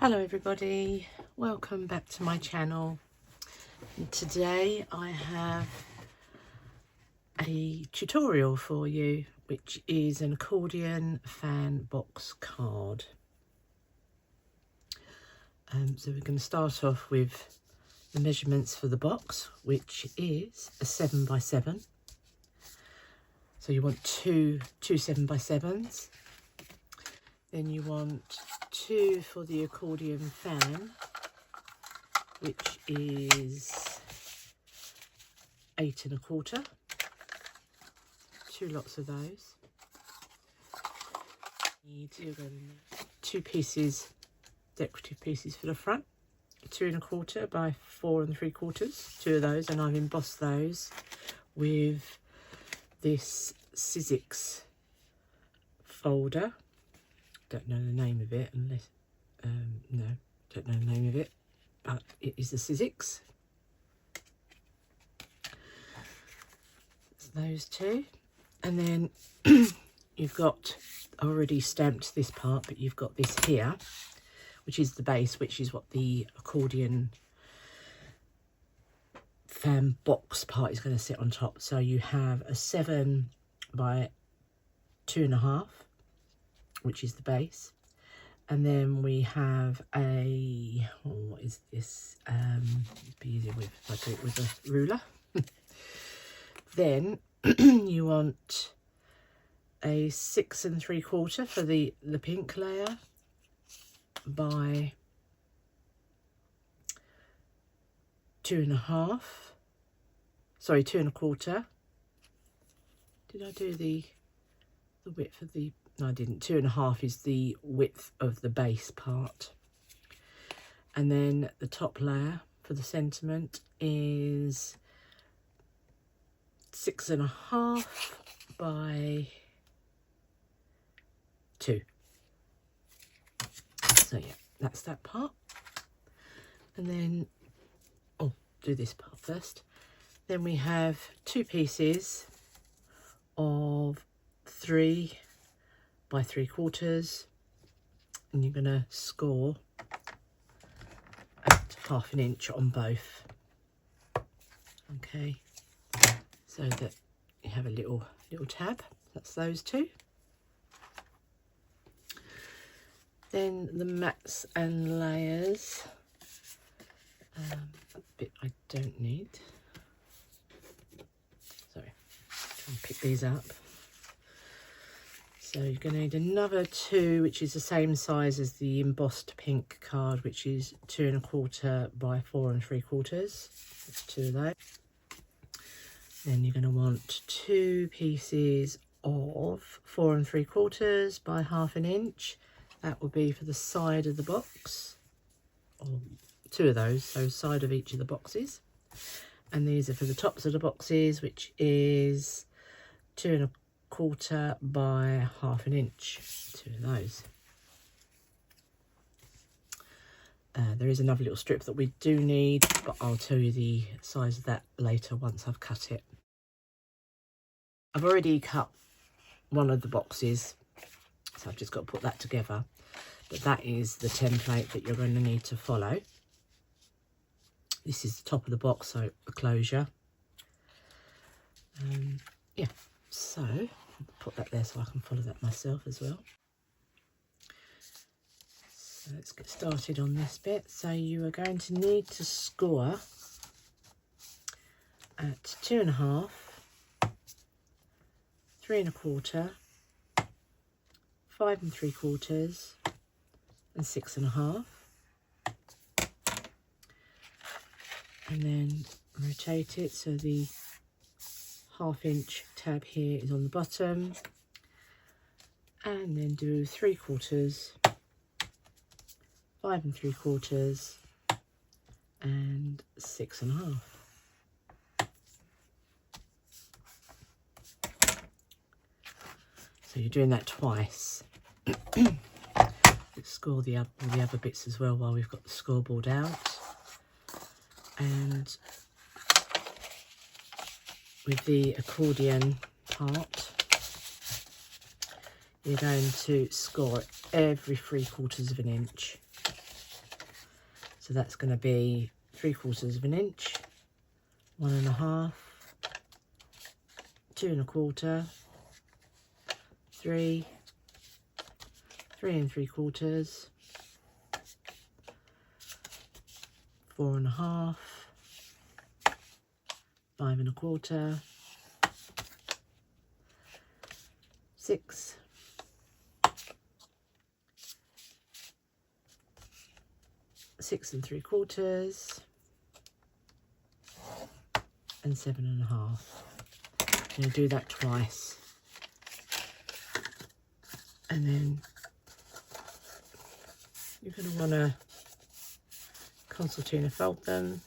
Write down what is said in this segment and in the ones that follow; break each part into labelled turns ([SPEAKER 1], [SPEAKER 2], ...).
[SPEAKER 1] Hello everybody, welcome back to my channel. Today I have a tutorial for you, which is an Accordion Fan Box Card. So we're going to start off with the measurements for the box, which is a 7x7. So you want two 7x7s. Then you want two for the accordion fan, which is 8 1/4. Two lots of those. Need two pieces, decorative pieces for the front, 2 1/4 by 4 3/4. Two of those, and I've embossed those with this Sizzix folder. Don't know the name of it unless no, don't know the name of it, but it is the Sizzix. It's those two, and then you've got, I already stamped this part, but you've got this here, which is the base, which is what the accordion fan box part is going to sit on top. So you have a 7 by 2 1/2, which is the base, and then we have a, what is this, it'd be easier if I do it with a ruler. Then you want a 6 3/4 for the pink layer by 2 1/2, sorry, 2 1/4. Did I do the width of the, no I didn't. 2 1/2 is the width of the base part, and then the top layer for the sentiment is 6 1/2 by 2. So yeah, that's that part. And then, oh, do this part first. Then we have two pieces of 3 by 3/4, and you're going to score at 1/2 inch on both. Okay, so that you have a little tab. That's those two. Then the mats and layers, a bit I don't need. Sorry, try and pick these up. So you're going to need another 2, which is the same size as the embossed pink card, which is 2 1/4 by 4 3/4. That's 2 of those. Then you're going to want 2 pieces of 4 3/4 by 1/2 inch. That will be for the side of the box, or 2 of those, so side of each of the boxes. And these are for the tops of the boxes, which is 2 1/4 by 1/2 inch. 2 of those. There is another little strip that we do need, but I'll tell you the size of that later once I've cut it. I've already cut one of the boxes, so I've just got to put that together. But that is the template that you're going to need to follow. This is the top of the box, so the closure. Yeah, so I'll put that there so I can follow that myself as well. So let's get started on this bit. So you are going to need to score at 2 1/2, 3 1/4, 5 3/4, and 6 1/2. And then rotate it so the 1/2 inch tab here is on the bottom, and then do 3/4, 5 3/4, and 6 1/2. So you're doing that twice. Let's score all the other bits as well while we've got the scoreboard out. And with the accordion part, you're going to score every 3/4 of an inch. So that's going to be 3/4 of an inch, 1.5, 2 1/4, 3, 3 3/4, 4.5, 5 1/4, 6, 6 3/4, and 7.5. I'm going to do that twice, and then you're going to want to concertina fold them,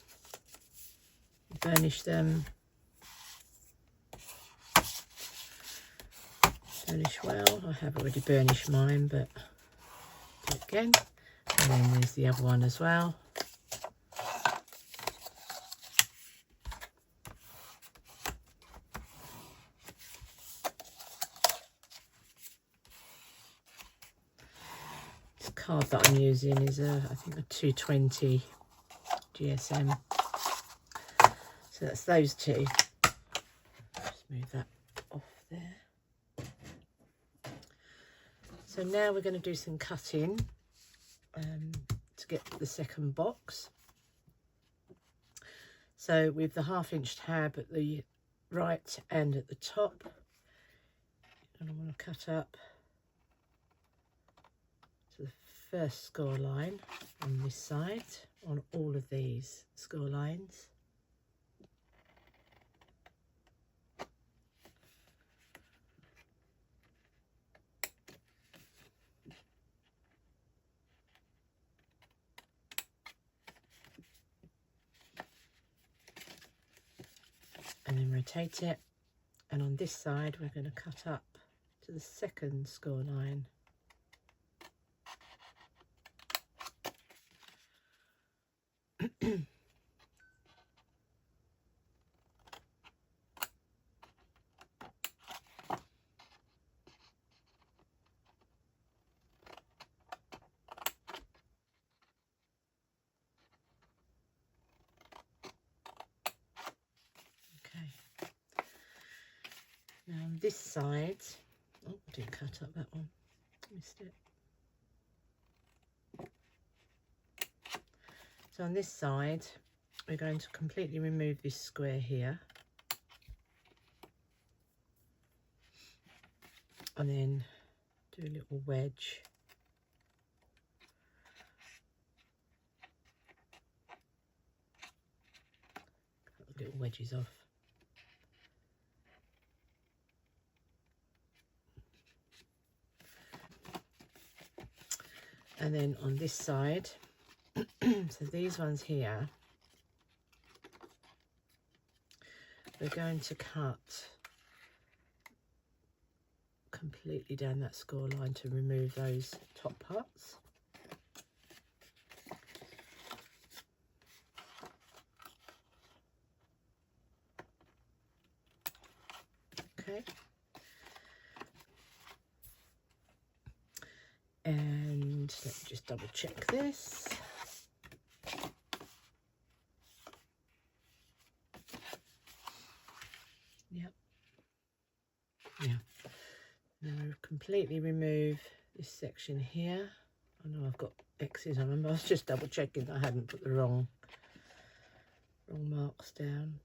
[SPEAKER 1] burnish them, burnish well. I have already burnished mine, but do it again. And then there's the other one as well. This card that I'm using is I think a 220 GSM. So that's those two. Just move that off there. So now we're going to do some cutting to get the second box. So with the 1/2 inch tab at the right and at the top, you're going to want to cut up to the first score line on this side, on all of these score lines. And then rotate it, and on this side we're going to cut up to the second score line. Now on this side, oh, I didn't cut up that one, missed it. So on this side, we're going to completely remove this square here. And then do a little wedge. Cut the little wedges off. And then on this side, so these ones here, we're going to cut completely down that score line to remove those top parts. Okay. And let me just double check this. Yep. Yeah. Now completely remove this section here. I know I've got X's on them, but I was just double checking that I hadn't put the wrong marks down.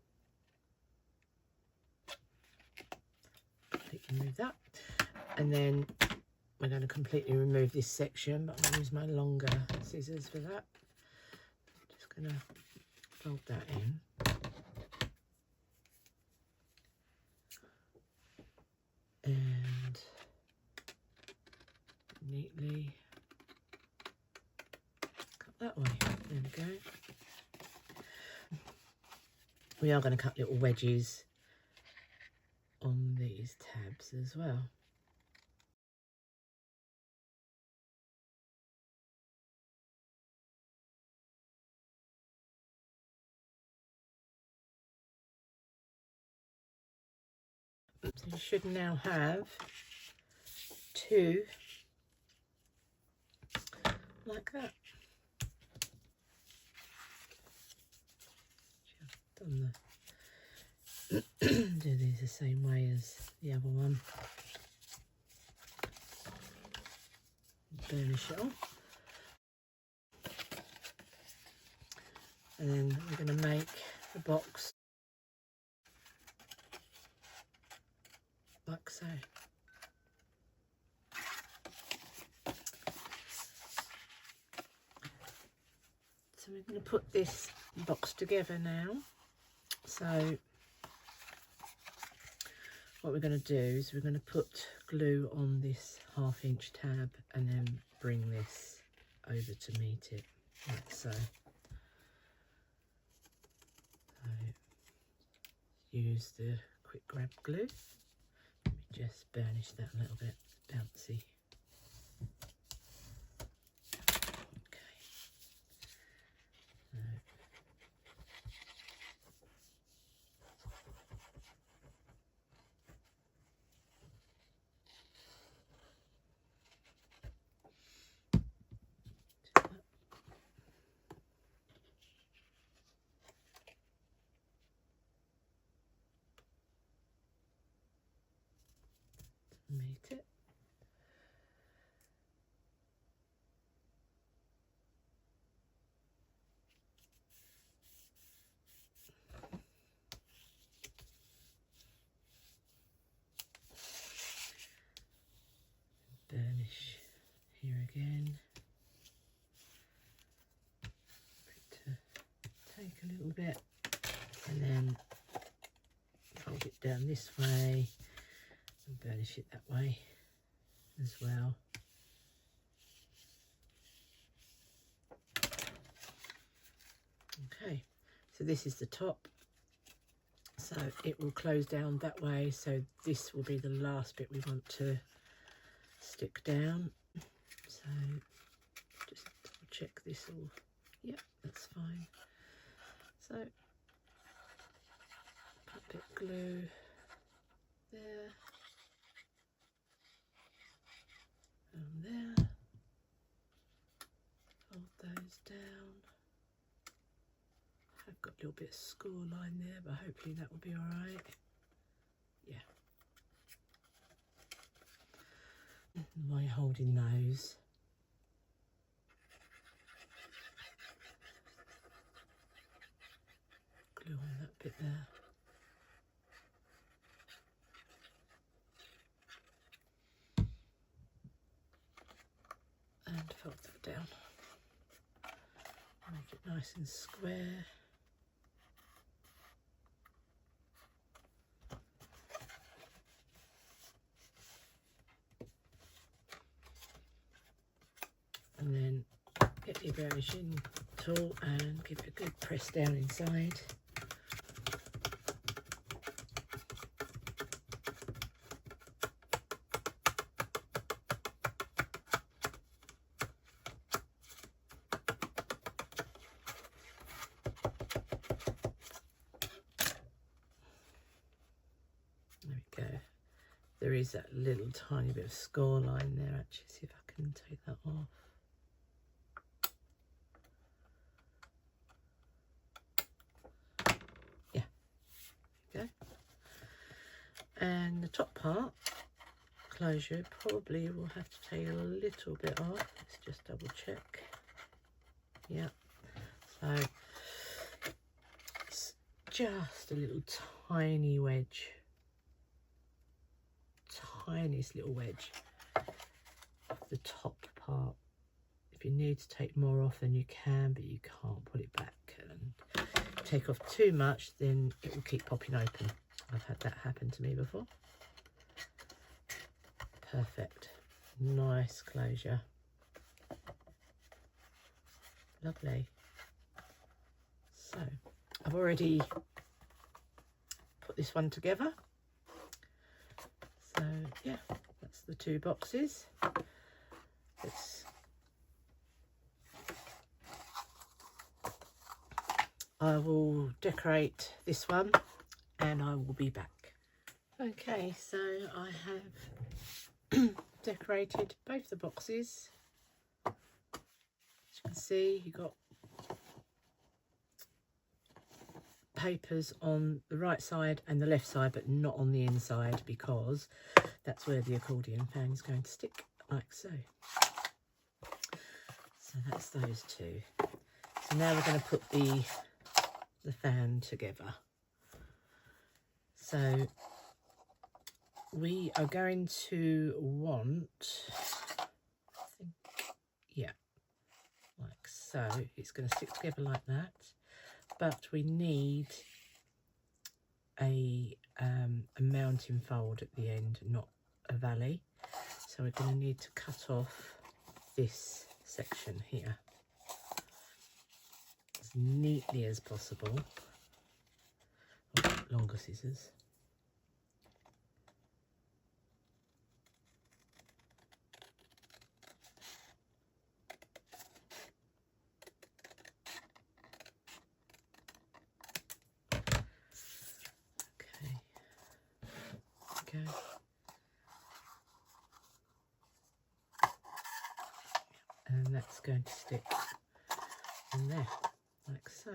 [SPEAKER 1] Completely remove that. And then we're going to completely remove this section, but I'm going to use my longer scissors for that. I'm just going to fold that in. And neatly cut that way. There we go. We are going to cut little wedges on these tabs as well. So you should now have two like that. on the do these the same way as the other one. Burnish it off. And then we're going to make the box like so. So we're going to put this box together now. So what we're going to do is we're going to put glue on this 1/2 inch tab and then bring this over to meet it, like so. Use the quick grab glue. Let me just burnish that a little bit, bouncy. Okay. Meet it. Burnish here again. Take a little bit and then fold it down this way and burnish it that way as well. Okay, so this is the top, so it will close down that way, so this will be the last bit we want to stick down. So just double check this all. Yep, that's fine. So put a bit of glue there and there. Fold those down. I've got a little bit of score line there, but hopefully that will be all right. Yeah. Am I holding those? Glue on that bit there. And fold that down. Make it nice and square. And then get your burnishing tool and give it a good press down inside. There we go. There is that little tiny bit of score line there, actually. See if I can take that off. Yeah, there we go. And the top part, closure, probably will have to take a little bit off. Let's just double check. Yeah, so it's just a little tiny wedge. Tiniest little wedge of the top part. If you need to take more off, then you can, but you can't pull it back and take off too much, then it will keep popping open. I've had that happen to me before. Perfect. Nice closure. Lovely. So I've already put this one together. So yeah, that's the two boxes. I will decorate this one and I will be back. Okay, so I have decorated both the boxes. As you can see, you've got papers on the right side and the left side, but not on the inside, because that's where the accordion fan is going to stick, like so. So that's those two. So now we're going to put the fan together. So we are going to want, I think, yeah, like so. It's going to stick together like that, but we need a mounting fold at the end, not a valley. So we're going to need to cut off this section here as neatly as possible. Longer scissors. Okay, go. And that's going to stick in there, like so.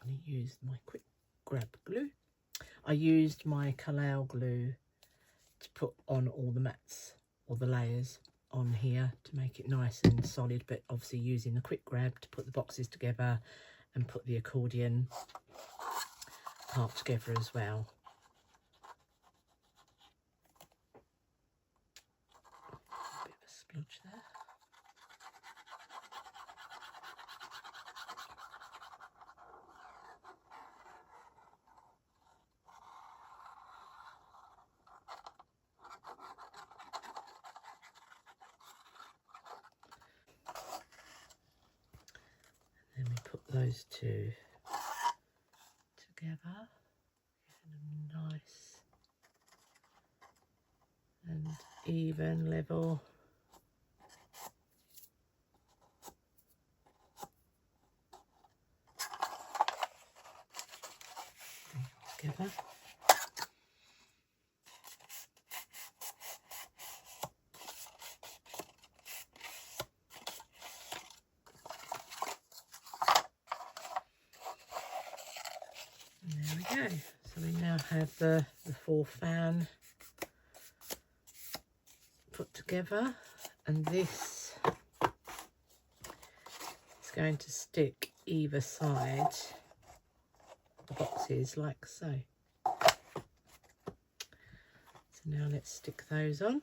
[SPEAKER 1] I'm going to use my quick grab glue. I used my Kalao glue to put on all the mats, or the layers on here, to make it nice and solid, but obviously using the quick grab to put the boxes together and put the accordion part together as well. A bit of a splodge there. And then we put those two together, giving them nice and even level. Together. And there we go. So we now have the full fan put together, and this is going to stick either side the boxes like so. So now let's stick those on.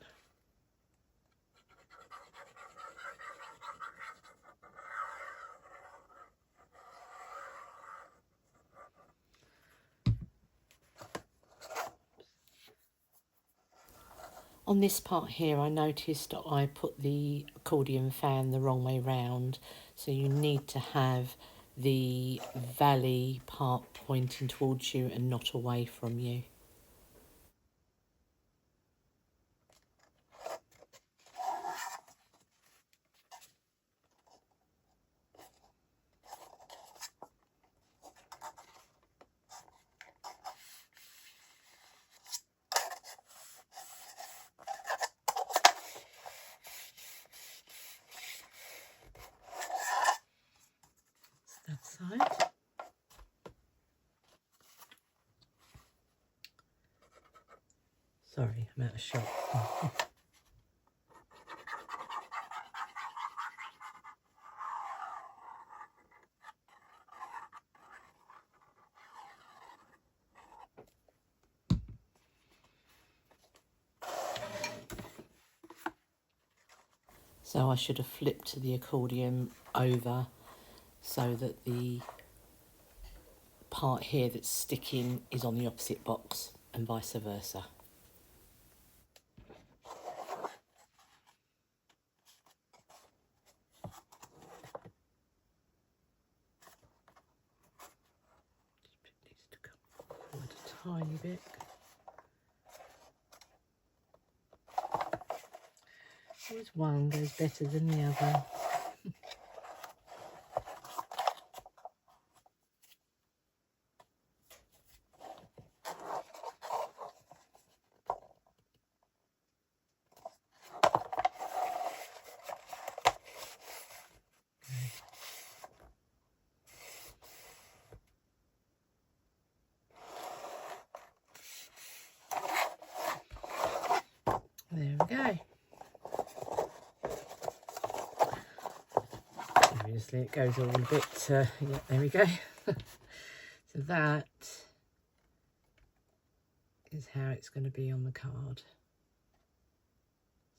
[SPEAKER 1] On this part here, I noticed that I put the accordion fan the wrong way round, so you need to have the valley part pointing towards you and not away from you. That side. Sorry, I'm out of shot. So I should have flipped the accordion over so that the part here that's sticking is on the opposite box and vice versa. Just needs to come forward a tiny bit. Always one goes better than the other. go. Obviously it goes all a bit, yeah, there we go. So that is how it's going to be on the card.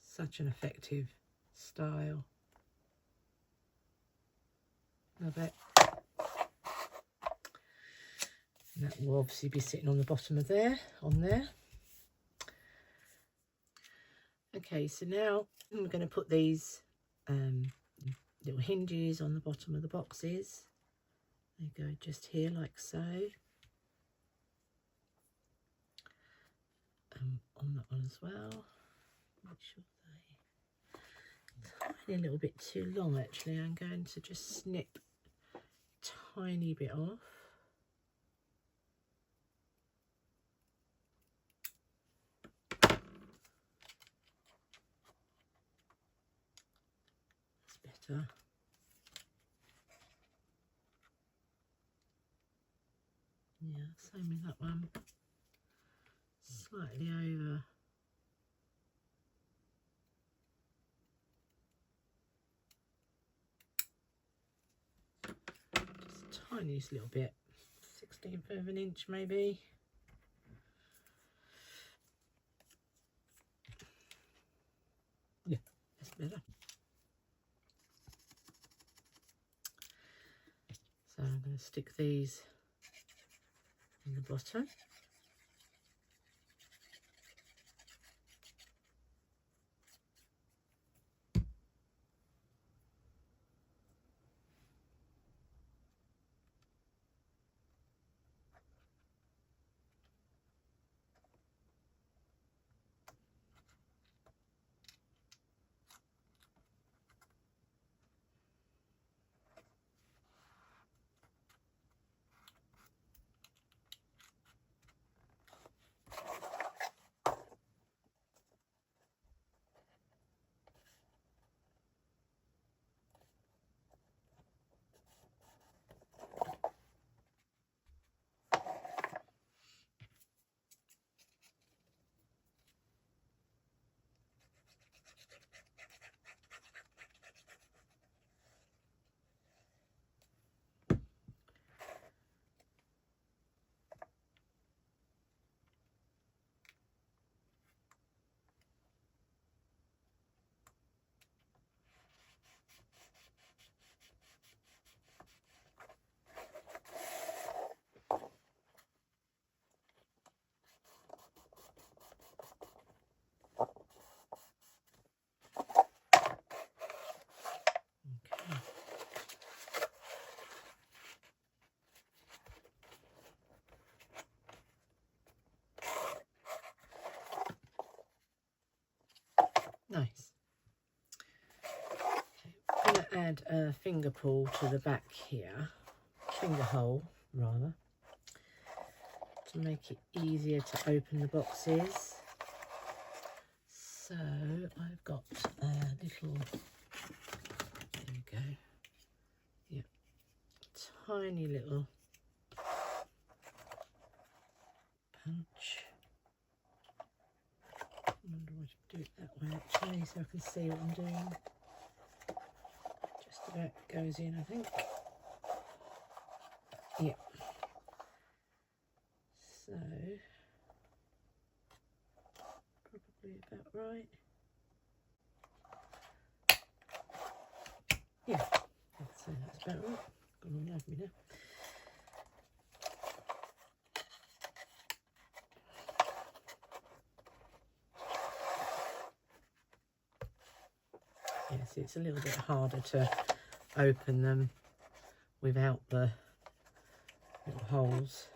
[SPEAKER 1] Such an effective style. Love it. And that will obviously be sitting on the bottom of there, Okay, so now we're going to put these little hinges on the bottom of the boxes. They go just here like so. On that one as well. Make sure they tiny little bit too long actually. I'm going to just snip a tiny bit off. That's better. Yeah, same with that one. Slightly over. Just a tiniest little bit. 1/16 of an inch maybe. Yeah, that's better. So I'm going to stick these in the bottom. Nice. Okay, I'm going to add a finger pull to the back here, finger hole rather, to make it easier to open the boxes. So I've got a little, there we go, yeah, tiny little punch. I wonder what to do it that way actually, so I can see what I'm doing. Just about goes in, I think. Yeah. So probably about right. Yeah, I'd say that's about right. Gone all over me now. Yes, it's a little bit harder to open them without the little holes.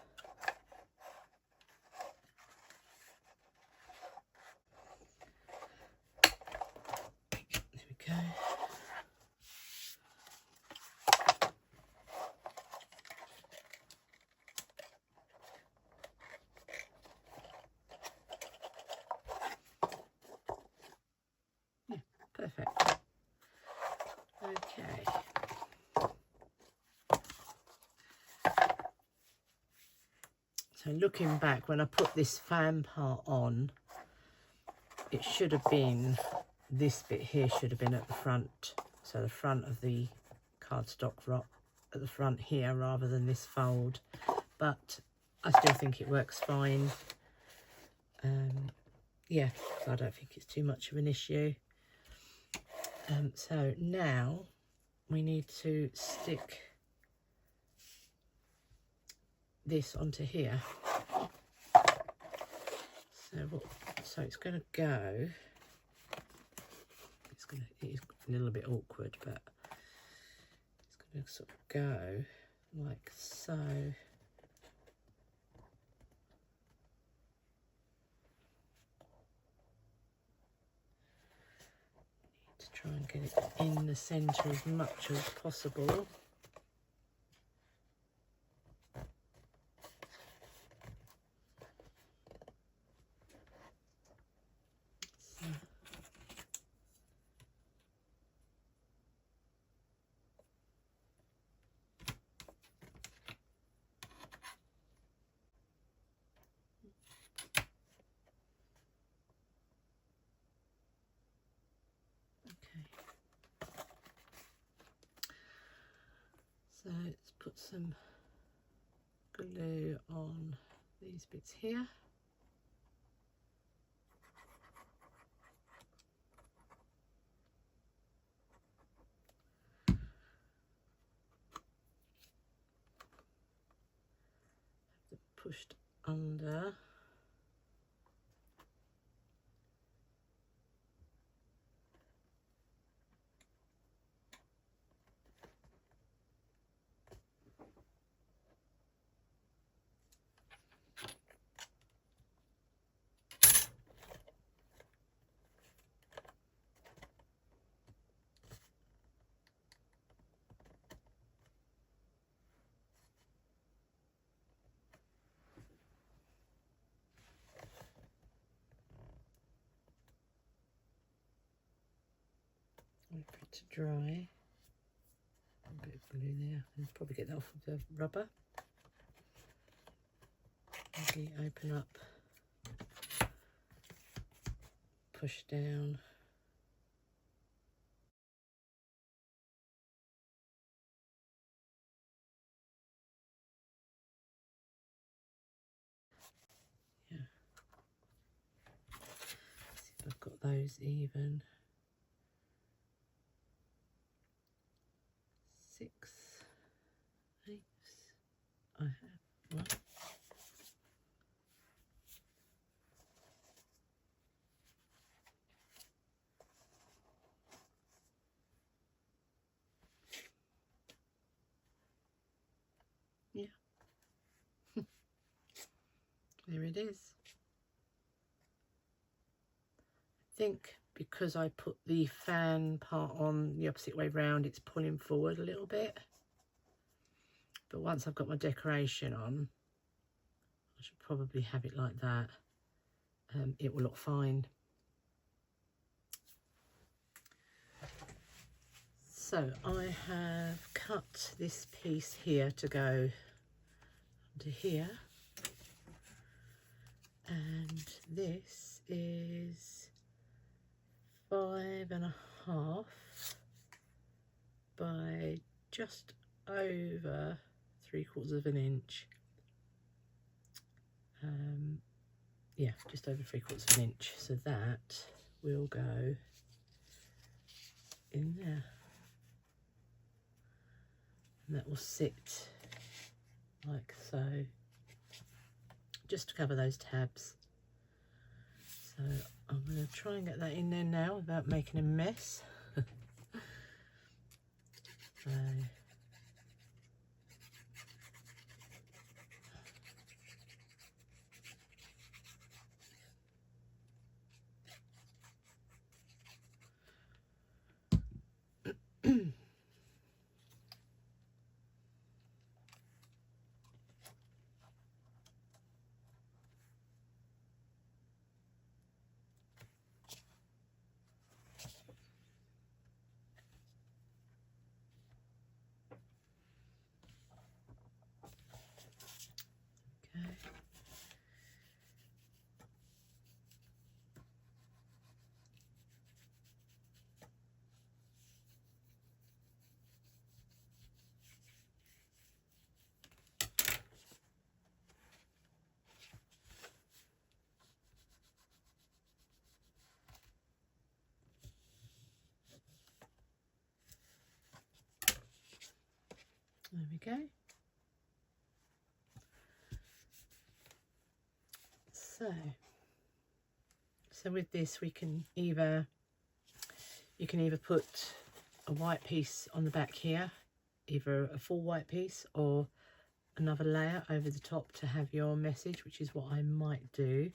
[SPEAKER 1] There we go. Yeah, perfect. Okay. So looking back, when I put this fan part on, it should have been, this bit here should have been at the front, so the front of the cardstock rock at the front here rather than this fold, but I still think it works fine. Yeah, so I don't think it's too much of an issue. So now we need to stick this onto here. So it's going to go, it is a little bit awkward, but it's going to sort of go like so. Need to try and get it in the centre as much as possible. So let's put some glue on these bits here. Pushed under. Wait for it to dry. A bit of glue there. I'll probably get that off of the rubber. Maybe open up, push down. Yeah. See if I've got those even. 6 eighths. I have one. Yeah. There it is. I think because I put the fan part on the opposite way round, it's pulling forward a little bit. But once I've got my decoration on, I should probably have it like that. It will look fine. So I have cut this piece here to go to here. And this is 5.5 by just over 3/4 of an inch. Yeah, just over 3/4 of an inch. So that will go in there. And that will sit like so, just to cover those tabs. So I'm going to try and get that in there now without making a mess. So There we go. So with this we can either, you can either put a white piece on the back here, either a full white piece or another layer over the top to have your message, which is what I might do,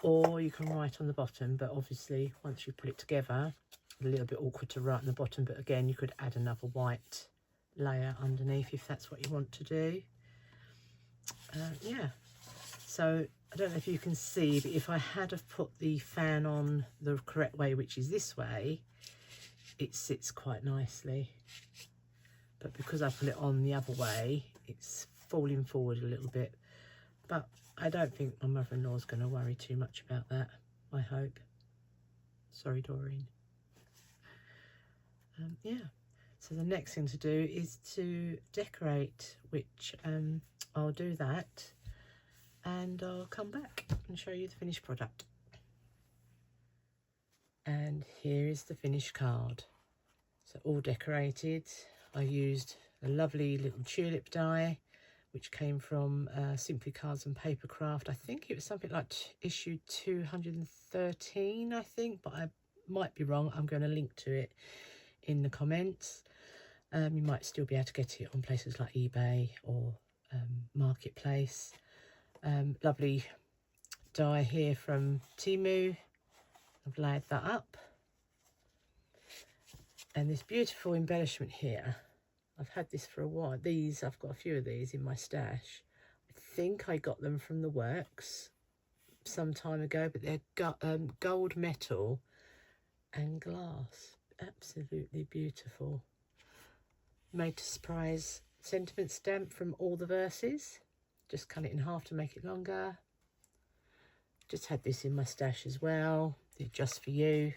[SPEAKER 1] or you can write on the bottom, but obviously once you put it together, a little bit awkward to write on the bottom, but again you could add another white layer underneath if that's what you want to do. Yeah, so I don't know if you can see, but if I had have put the fan on the correct way, which is this way, it sits quite nicely. But because I put it on the other way, it's falling forward a little bit. But I don't think my mother-in-law is going to worry too much about that, I hope. Sorry, Doreen. Yeah, so the next thing to do is to decorate, which I'll do that. And I'll come back and show you the finished product. And here is the finished card. So all decorated. I used a lovely little tulip die, which came from Simply Cards and Papercraft. I think it was something like issue 213, I think, but I might be wrong. I'm going to link to it in the comments. You might still be able to get it on places like eBay or Marketplace. Lovely die here from Temu. I've layered that up. And this beautiful embellishment here, I've had this for a while. These, I've got a few of these in my stash. I think I got them from the works some time ago, but they're gold metal and glass. Absolutely beautiful. Made to surprise sentiment stamp from all the verses. Just cut it in half to make it longer. Just had this in my stash as well. Did just for you.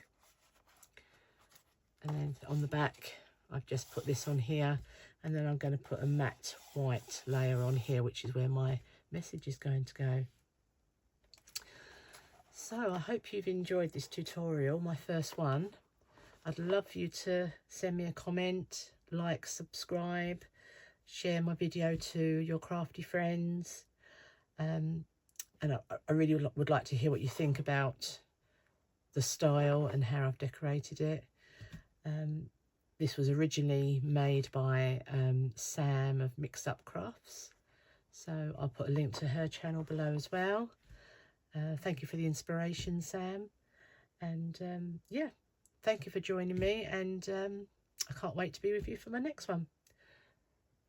[SPEAKER 1] And then on the back, I've just put this on here. And then I'm going to put a matte white layer on here, which is where my message is going to go. So I hope you've enjoyed this tutorial, my first one. I'd love for you to send me a comment, like, subscribe, share my video to your crafty friends. And I really would like to hear what you think about the style and how I've decorated it. This was originally made by Sam of Mixed Up Crafts. So I'll put a link to her channel below as well. Thank you for the inspiration, Sam. And yeah, thank you for joining me. And I can't wait to be with you for my next one.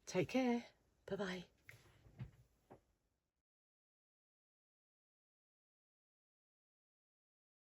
[SPEAKER 1] Take care. Bye-bye.